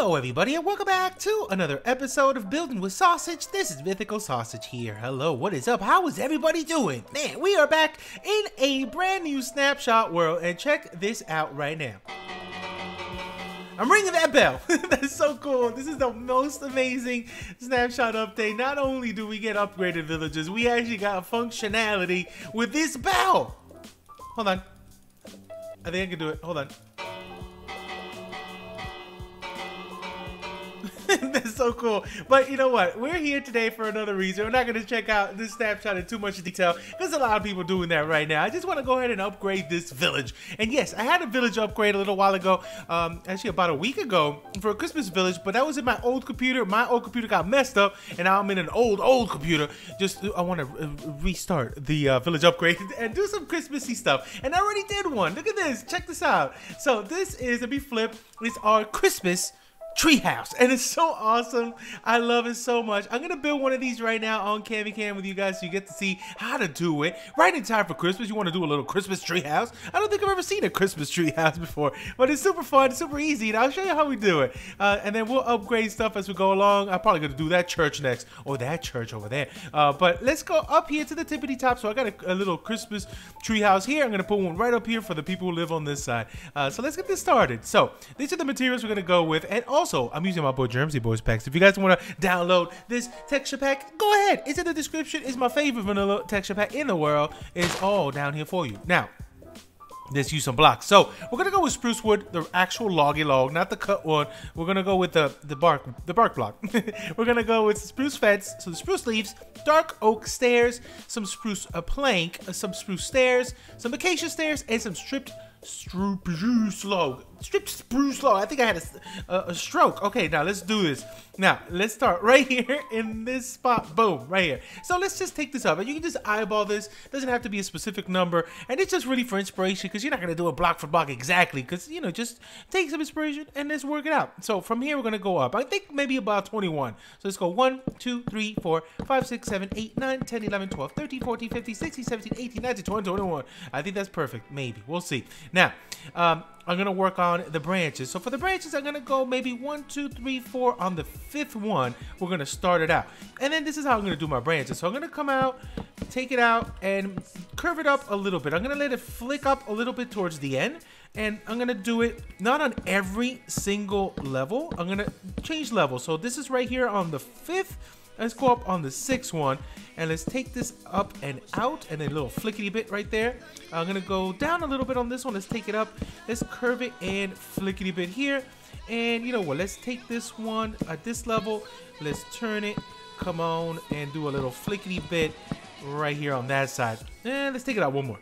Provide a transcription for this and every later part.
Hello everybody and welcome back to another episode of Building with Sausage. This is Mythical Sausage here. Hello, what is up? How is everybody doing? Man, we are back in a brand new snapshot world and check this out right now. I'm ringing that bell. That's so cool. This is the most amazing snapshot update. Not only do we get upgraded villages, we actually got functionality with this bell. Hold on. I think I can do it. Hold on. That's so cool. But you know what? We're here today for another reason. We're not going to check out this snapshot in too much detail. There's a lot of people doing that right now. I just want to go ahead and upgrade this village. And yes, I had a village upgrade a little while ago. Actually about a week ago for a Christmas village. But that was in my old computer. My old computer got messed up. And now I'm in an old computer. I want to restart the village upgrade and do some Christmassy stuff. And I already did one. Look at this. Check this out. So this is, let me flip. It's our Christmas treehouse, and it's so awesome. I love it so much. I'm gonna build one of these right now on Cam with you guys so you get to see how to do it right in time for Christmas. You want to do a little Christmas treehouse. I don't think I've ever seen a Christmas treehouse before, but it's super fun, it's super easy, and I'll show you how we do it. And then we'll upgrade stuff as we go along. I'm probably gonna do that church next, or that church over there. But let's go up here to the tippity top. So I got a little Christmas treehouse here. I'm gonna put one right up here for the people who live on this side. So let's get this started. So these are the materials we're gonna go with, and also I'm using my boy Jerm's Boys packs. If you guys want to download this texture pack, go ahead. It's in the description. It's my favorite vanilla texture pack in the world. It's all down here for you. Now, let's use some blocks. So we're gonna go with spruce wood, the actual loggy log, not the cut one. We're gonna go with the bark block. We're gonna go with spruce fence, so the spruce leaves, dark oak stairs, some spruce plank, some spruce stairs, some acacia stairs, and some stripped spruce log. Stripped spruce log. I think I had a stroke. Okay, now let's do this. Now let's start right here in this spot. Boom, right here. So let's just take this up, and you can just eyeball this. Doesn't have to be a specific number, and it's just really for inspiration because you're not gonna do it block for block exactly. Because you know, just take some inspiration and let's work it out. So from here we're gonna go up. I think maybe about 21. So let's go 1, 2, 3, 4, 5, 6, 7, 8, 9, 10, 11, 12, 13, 14, 15, 16, 17, 18, 19, 20, 21. I think that's perfect. Maybe we'll see. Now, I'm gonna work on the branches. So for the branches, I'm gonna go maybe 1, 2, 3, 4. On the 5th one, we're gonna start it out. And then this is how I'm gonna do my branches. So I'm gonna come out, take it out, and curve it up a little bit. I'm gonna let it flick up a little bit towards the end. And I'm gonna do it not on every single level. I'm gonna change level. So this is right here on the 5th. Let's go up on the 6th one, and let's take this up and out, and then a little flickety bit right there. I'm gonna go down a little bit on this one. Let's take it up. Let's curve it and flickety bit here. And you know what? Let's take this one at this level. Let's turn it. Come on, and do a little flickety bit right here on that side. And let's take it out one more.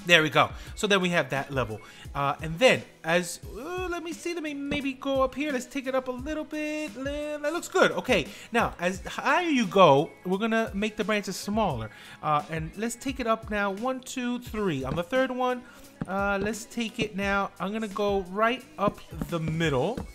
There we go. So then we have that level. And then as, let me see, let me maybe go up here. Let's take it up a little bit. That looks good. Okay. Now, as higher you go, we're going to make the branches smaller. And let's take it up now. 1, 2, 3. On the 3rd one, let's take it now. I'm going to go right up the middle.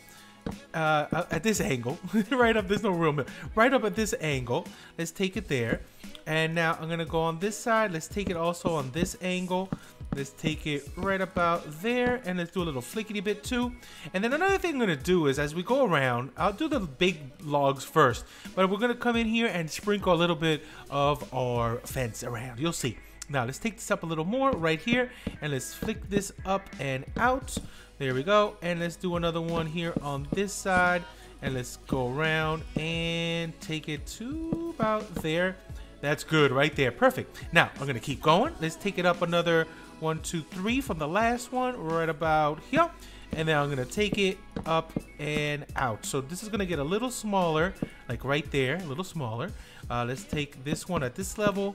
At this angle. Right up, there's no real middle. Right up at this angle. Let's take it there. And now I'm gonna go on this side. Let's take it also on this angle. Let's take it right about there, and let's do a little flickety bit too. And then another thing I'm gonna do is, as we go around, I'll do the big logs first, but we're gonna come in here and sprinkle a little bit of our fence around. You'll see. Now let's take this up a little more right here, and let's flick this up and out. There we go. And let's do another one here on this side, and let's go around and take it to about there. That's good right there. Perfect. Now I'm gonna keep going. Let's take it up another 1, 2, 3 from the last one right about here, and then I'm gonna take it up and out. So this is gonna get a little smaller, like right there, a little smaller. Let's take this one at this level,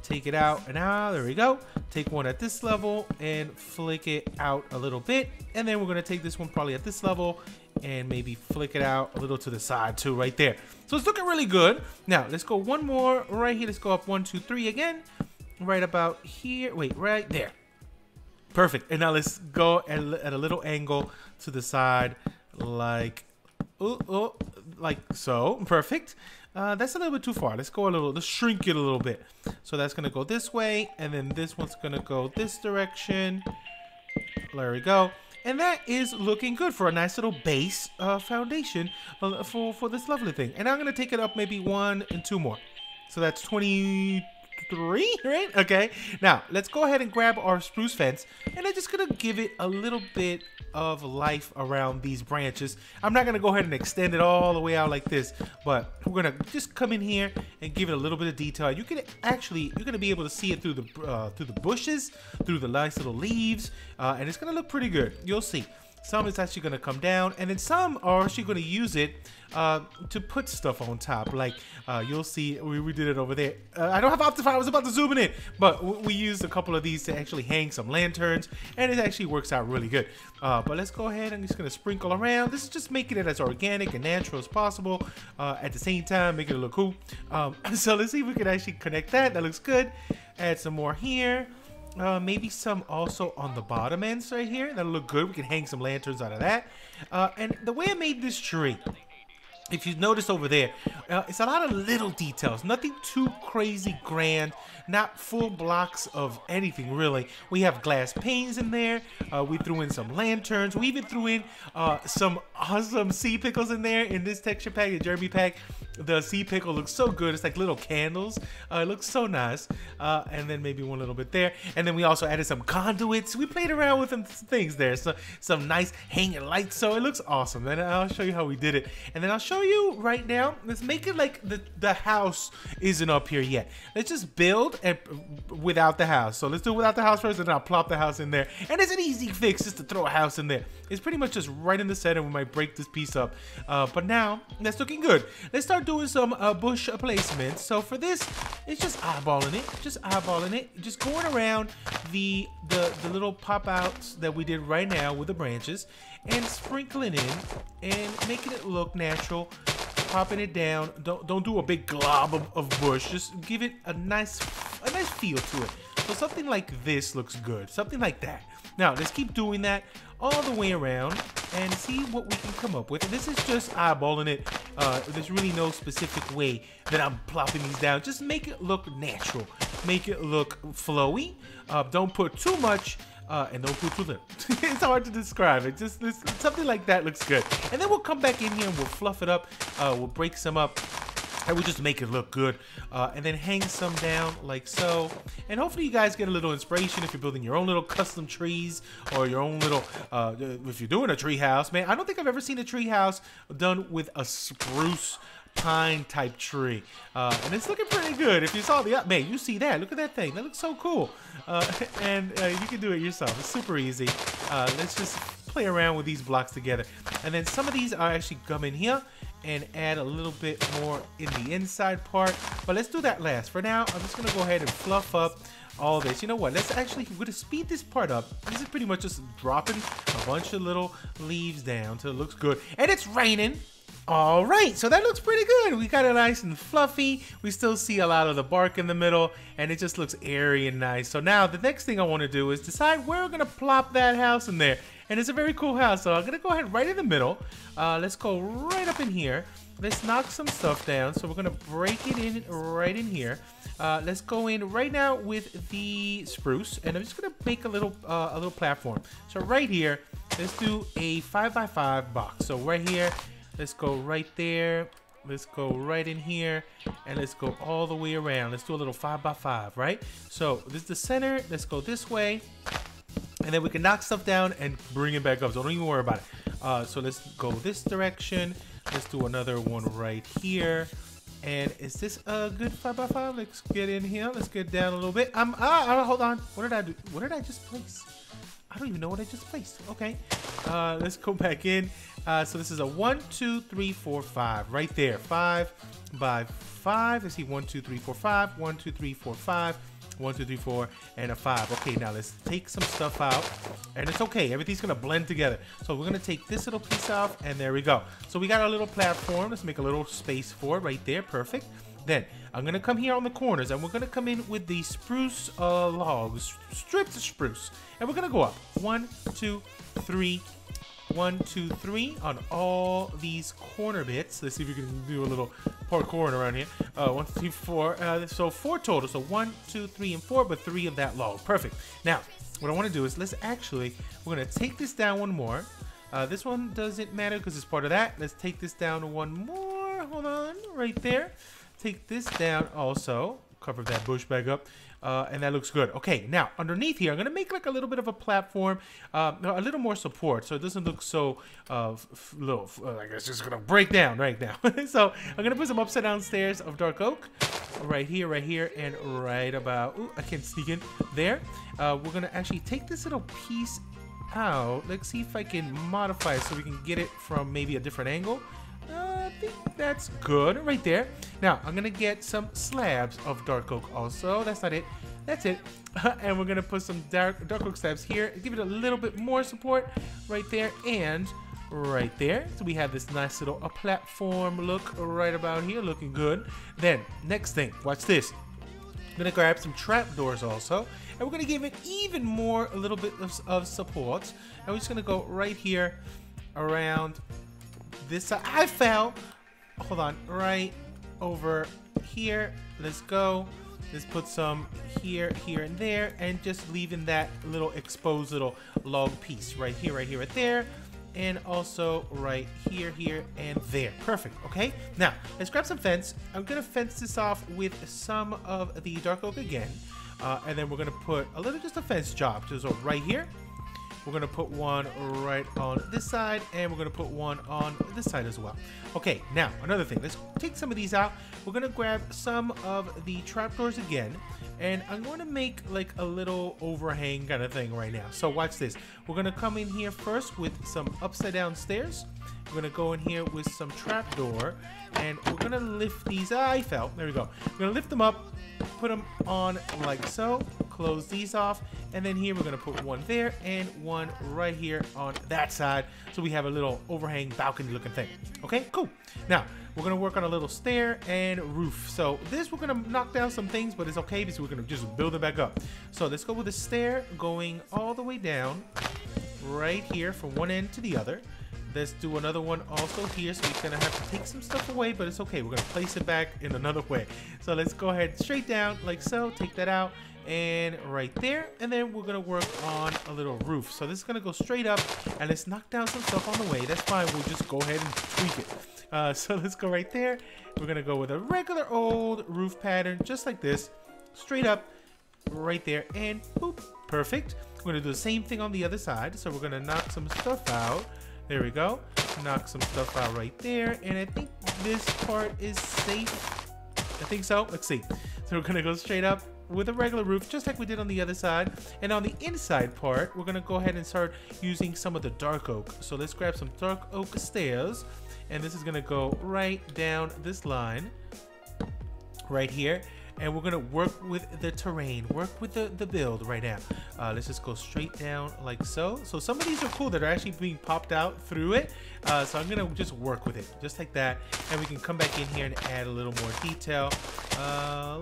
take it out, and there we go. Take one at this level and flick it out a little bit, and then we're gonna take this one probably at this level and maybe flick it out a little to the side too, right there. So it's looking really good. Now let's go one more right here. Let's go up 1, 2, 3 again, right about here. Wait, right there. Perfect. And now let's go at a little angle to the side, like like so. Perfect. That's a little bit too far. Let's go a little, let's shrink it a little bit. So that's gonna go this way, and then this one's gonna go this direction. There we go. And that is looking good for a nice little base foundation for this lovely thing. And I'm going to take it up maybe 1 and 2 more. So that's 23, right? Okay. Now, let's go ahead and grab our spruce fence. And I'm just going to give it a little bit of life around these branches. I'm not going to go ahead and extend it all the way out like this, but we're going to just come in here and give it a little bit of detail. You can actually, you're going to be able to see it through the bushes, through the nice little leaves, and it's going to look pretty good. You'll see. Some is actually going to come down, and then some are actually going to use it to put stuff on top. Like you'll see, we did it over there. I don't have Optifine. I was about to zoom in, but we used a couple of these to actually hang some lanterns, and it actually works out really good. But let's go ahead. I'm just going to sprinkle around. This is just making it as organic and natural as possible. At the same time, making it look cool. So let's see if we can actually connect that. That looks good. Add some more here. Maybe some also on the bottom ends right here. That'll look good. We can hang some lanterns out of that. And the way I made this tree, if you notice over there, it's a lot of little details. Nothing too crazy grand. Not full blocks of anything, really. We have glass panes in there. We threw in some lanterns. We even threw in some awesome sea pickles in there in this texture pack, the Jerm pack. The sea pickle looks so good. It's like little candles. It looks so nice. And then maybe one little bit there. And then we also added some conduits. We played around with some things there. So some nice hanging lights. So it looks awesome. And I'll show you how we did it. And then I'll show you right now. Let's make it like the house isn't up here yet. Let's just build and without the house. So let's do it without the house first, and then I'll plop the house in there. And it's an easy fix just to throw a house in there. It's pretty much just right in the center. We might break this piece up, but now that's looking good. Let's start doing some bush placement. So for this, it's just eyeballing it, just going around the little pop outs that we did right now with the branches, and sprinkling in and making it look natural. Popping it down. Don't do a big glob of bush. Just give it a nice feel to it. So something like this looks good. Something like that. Now let's keep doing that all the way around and see what we can come up with. And this is just eyeballing it. There's really no specific way that I'm plopping these down. Just make it look natural. Make it look flowy. Don't put too much. And don't put too little. It's hard to describe it. Just something like that looks good. And then we'll come back in here and we'll fluff it up. We'll break some up. And we'll just make it look good. And then hang some down like so. And hopefully you guys get a little inspiration if you're building your own little custom trees or your own little, if you're doing a tree house. Man, I don't think I've ever seen a tree house done with a spruce pine type tree, and it's looking pretty good. If you saw the man, you see that, look at that thing, that looks so cool. And you can do it yourself. It's super easy. Let's just play around with these blocks together, and then some of these are actually come in here and add a little bit more in the inside part, but let's do that last. For now, I'm just gonna go ahead and fluff up all this. You know what, let's actually, we're gonna speed this part up. This is pretty much just dropping a bunch of little leaves down till it looks good. And it's raining. All right, so that looks pretty good. We got it nice and fluffy. We still see a lot of the bark in the middle, and it just looks airy and nice. So now the next thing I want to do is decide where we're gonna plop that house in there. And it's a very cool house, so I'm gonna go ahead right in the middle. Let's go right up in here. Let's knock some stuff down. So we're gonna break it in right in here. Let's go in right now with the spruce, and I'm just gonna make a little platform. So right here, let's do a 5x5 box. So right here. Let's go right there. Let's go right in here, and let's go all the way around. Let's do a little 5x5, right? So this is the center. Let's go this way, and then we can knock stuff down and bring it back up. So don't even worry about it. So let's go this direction. Let's do another one right here. And is this a good 5x5? Let's get in here. Let's get down a little bit. Hold on. What did I do? What did I just place? I don't even know what I just placed. Okay. Let's go back in. So this is a 1, 2, 3, 4, 5 right there. 5 by 5. Let's see, 1, 2, 3, 4, 5. 1, 2, 3, 4, 5. 1, 2, 3, 4, and a 5. Okay, now let's take some stuff out, and it's okay. Everything's gonna blend together. So we're gonna take this little piece off, and there we go. So we got our little platform. Let's make a little space for it right there. Perfect. Then I'm gonna come here on the corners, and we're gonna come in with the spruce logs, strips of spruce, and we're gonna go up 1, 2, 3. 1, 2, 3 on all these corner bits. Let's see if we can do a little parkour around here. 1, 2, 4. So 4 total. So 1, 2, 3, and 4, but 3 of that log. Perfect. Now what I want to do is we're going to take this down one more. This one doesn't matter because it's part of that. Let's take this down one more. Hold on, right there. Take this down also. Cover that bush back up. And that looks good. Okay, now underneath here, I'm gonna make like a little bit of a platform, a little more support, so it doesn't look so like it's just gonna break down right now. So I'm gonna put some upside down stairs of dark oak, right here, and right about. Ooh, I can't sneak in there. We're gonna actually take this little piece out. Let's see if I can modify it so we can get it from maybe a different angle. I think that's good right there. Now I'm gonna get some slabs of dark oak also. That's not it. That's it. And we're gonna put some dark oak slabs here. Give it a little bit more support right there and right there. So we have this nice little platform look right about here, looking good. Then next thing, watch this. I'm gonna grab some trapdoors also, and we're gonna give it even more, a little bit of support. And we're just gonna go right here around this side. I fell. Hold on, right over here. Let's go. Let's put some here, and there, and just leaving that little exposed little log piece right here, right there, and also right here, and there. Perfect. Okay. Now let's grab some fence. I'm gonna fence this off with some of the dark oak again, and then we're gonna put just a fence job. So right here. We're gonna put one right on this side, and we're gonna put one on this side as well. Okay, now another thing. Let's take some of these out. We're gonna grab some of the trapdoors again, and I'm going to make like a little overhang kind of thing right now. So watch this. We're gonna come in here first with some upside down stairs. We're gonna go in here with some trapdoor, and we're gonna lift these. I fell. There we go. We're gonna lift them up, put them on like so. Close these off, and then here we're gonna put one there and one right here on that side, so we have a little overhang balcony looking thing. Okay, cool. Now we're gonna work on a little stair and roof. So this, we're gonna knock down some things, but it's okay because we're gonna just build it back up. So let's go with a stair going all the way down right here from one end to the other. Let's do another one also here, so we're gonna have to take some stuff away, but it's okay. We're gonna place it back in another way. So let's go ahead straight down like so. Take that out and right there, and then we're gonna work on a little roof. So this is gonna go straight up, and let's knock down some stuff on the way. That's fine. We'll just go ahead and tweak it. So let's go right there. We're gonna go with a regular old roof pattern, just like this, straight up, right there, and boop, perfect. We're gonna do the same thing on the other side. So we're gonna knock some stuff out. There we go. Knock some stuff out right there, and I think this part is safe. I think so. Let's see. So we're gonna go straight up with a regular roof, just like we did on the other side. And on the inside part, we're gonna go ahead and start using some of the dark oak. So let's grab some dark oak stairs, and this is gonna go right down this line right here. And we're gonna work with the terrain, work with the build right now. Let's just go straight down like so. So some of these are cool that are actually being popped out through it. So I'm gonna just work with it, just like that. And we can come back in here and add a little more detail,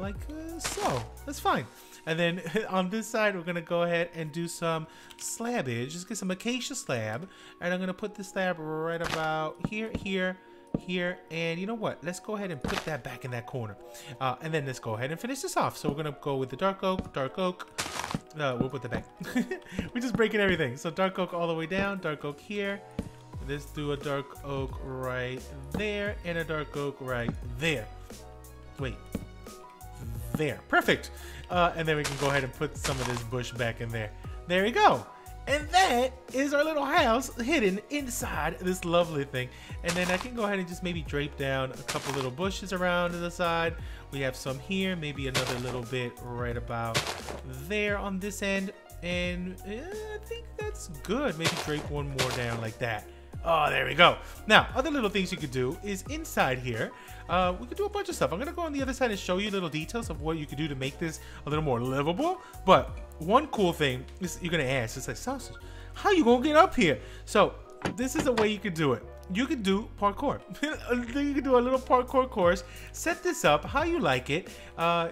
like so. That's fine. And then on this side, we're gonna go ahead and do some slabbage. Just get some acacia slab, and I'm gonna put the slab right about here, here, and you know what, let's go ahead and put that back in that corner, and then let's go ahead and finish this off. So we're gonna go with the dark oak, we'll put that back. We're just breaking everything. So dark oak all the way down, dark oak here, let's do a dark oak right there, and a dark oak right there. Wait, there, perfect. And then we can go ahead and put some of this bush back in there. There we go. And that is our little house hidden inside this lovely thing. And then I can go ahead and just maybe drape down a couple little bushes around to the side. We have some here, maybe another little bit right about there on this end. And I think that's good. Maybe drape one more down like that. Oh, there we go. Now, other little things you could do is inside here, we could do a bunch of stuff. I'm going to go on the other side and show you little details of what you could do to make this a little more livable. But one cool thing is you're going to ask, it's like, Sausage, how you going to get up here? So this is a way you could do it. You could do parkour. You could do a little parkour course. Set this up how you like it.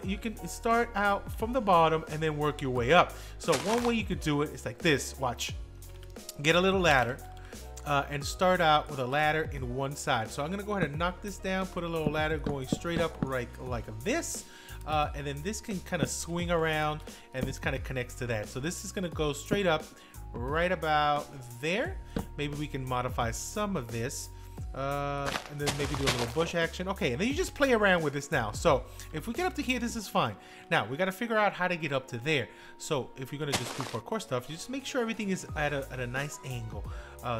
You can start out from the bottom and then work your way up. So one way you could do it is like this. Watch. Get a little ladder. And start out with a ladder in one side. So I'm gonna go ahead and knock this down, put a little ladder going straight up right like this. and then this can kind of swing around, and this kind of connects to that. So this is going to go straight up right about there. Maybe we can modify some of this. And then maybe do a little bush action. Okay, and then you just play around with this now. So if we get up to here, this is fine. Now we got to figure out how to get up to there. So if you're gonna just do parkour stuff, you just make sure everything is at a nice angle.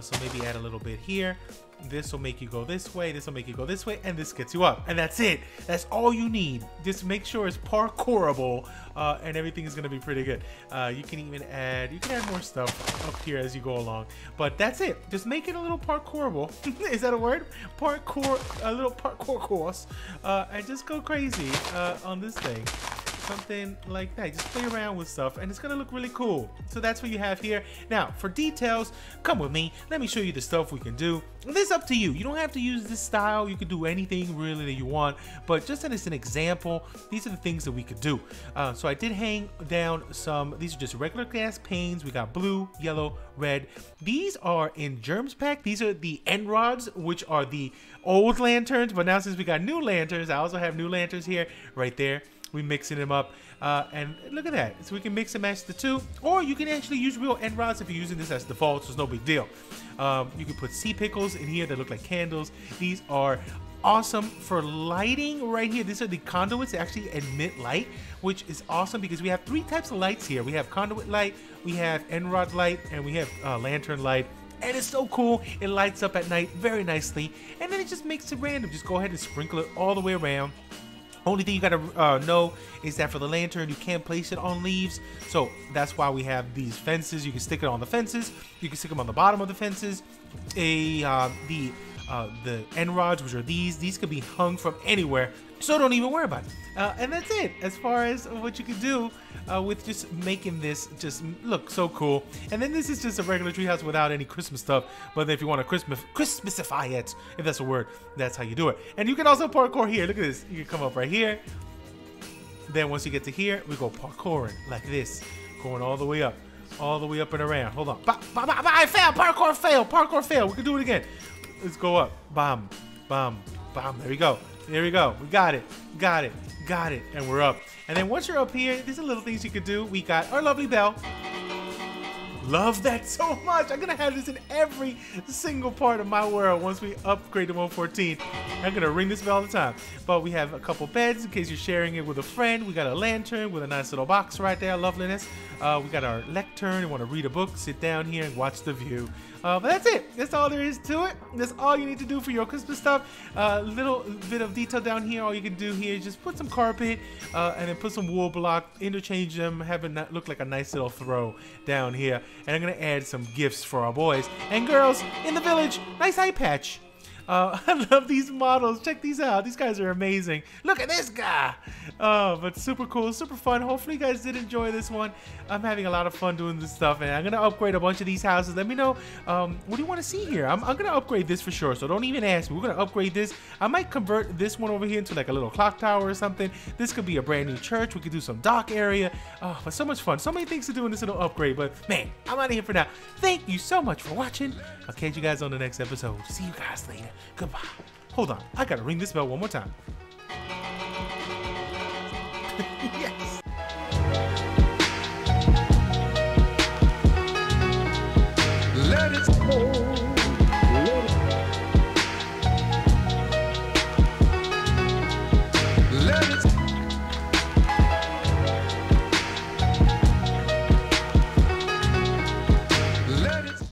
So maybe add a little bit here. This will make you go this way, this will make you go this way, and this gets you up. And that's it. That's all you need. Just make sure it's parkourable, and everything is gonna be pretty good. You can even add, more stuff up here as you go along. But that's it. Just make it a little parkourable. Is that a word? Parkour, a little parkour course, and just go crazy on this thing. Something like that. Just play around with stuff and it's gonna look really cool. So that's what you have here. Now for details, come with me. Let me show you the stuff we can do. This is up to you. You don't have to use this style. You can do anything really that you want, but just as an example, these are the things that we could do. So I did hang down some, these are just regular glass panes. We got blue, yellow, red. These are in Jerm's pack. These are the end rods, which are the old lanterns, but now since we got new lanterns, I also have new lanterns here, right there. We mixing them up, and look at that. So we can mix and match the two, or you can actually use real end rods if you're using this as default, so it's no big deal. You can put sea pickles in here that look like candles. These are awesome for lighting right here. These are the conduits that actually emit light, which is awesome because we have three types of lights here. We have conduit light, we have end rod light, and we have lantern light. And it's so cool. It lights up at night very nicely, and then it just makes it random. Just go ahead and sprinkle it all the way around. Only thing you gotta know is that for the lantern, you can't place it on leaves. So that's why we have these fences. You can stick it on the fences. You can stick them on the bottom of the fences. The end rods, which are these could be hung from anywhere. So don't even worry about it. And that's it as far as what you can do with just making this just look so cool. And then this is just a regular treehouse without any Christmas stuff. But if you want to Christmasify it, if that's a word, that's how you do it. And you can also parkour here. Look at this. You can come up right here. Then once you get to here, we go parkouring like this, going all the way up and around. Hold on. I failed. Parkour fail. Parkour fail. We can do it again. Let's go up. Bam, bam, bam. There we go. There we go. We got it. Got it. Got it. And we're up. And then once you're up here, there's a little things you could do. We got our lovely bell. Love that so much. I'm going to have this in every single part of my world once we upgrade to 114. I'm going to ring this bell all the time. But we have a couple beds in case you're sharing it with a friend. We got a lantern with a nice little box right there. Loveliness. We got our lectern. You want to read a book, sit down here and watch the view. But that's it. That's all there is to it. That's all you need to do for your Christmas stuff. Little bit of detail down here. All you can do here is just put some carpet and then put some wool block, interchange them, have it look like a nice little throw down here. And I'm going to add some gifts for our boys and girls in the village. Nice eye patch. I love these models. Check these out. These guys are amazing. Look at this guy. But super cool, super fun. Hopefully you guys did enjoy this one. I'm having a lot of fun doing this stuff, and I'm going to upgrade a bunch of these houses. Let me know, what do you want to see here? I'm going to upgrade this for sure, so don't even ask me. We're going to upgrade this. I might convert this one over here into like a little clock tower or something. This could be a brand new church. We could do some dock area. Oh, but so much fun. So many things to do in this little upgrade, but man, I'm out of here for now. Thank you so much for watching. I'll catch you guys on the next episode. See you guys later. Goodbye. Hold on. I gotta ring this bell one more time. Yes.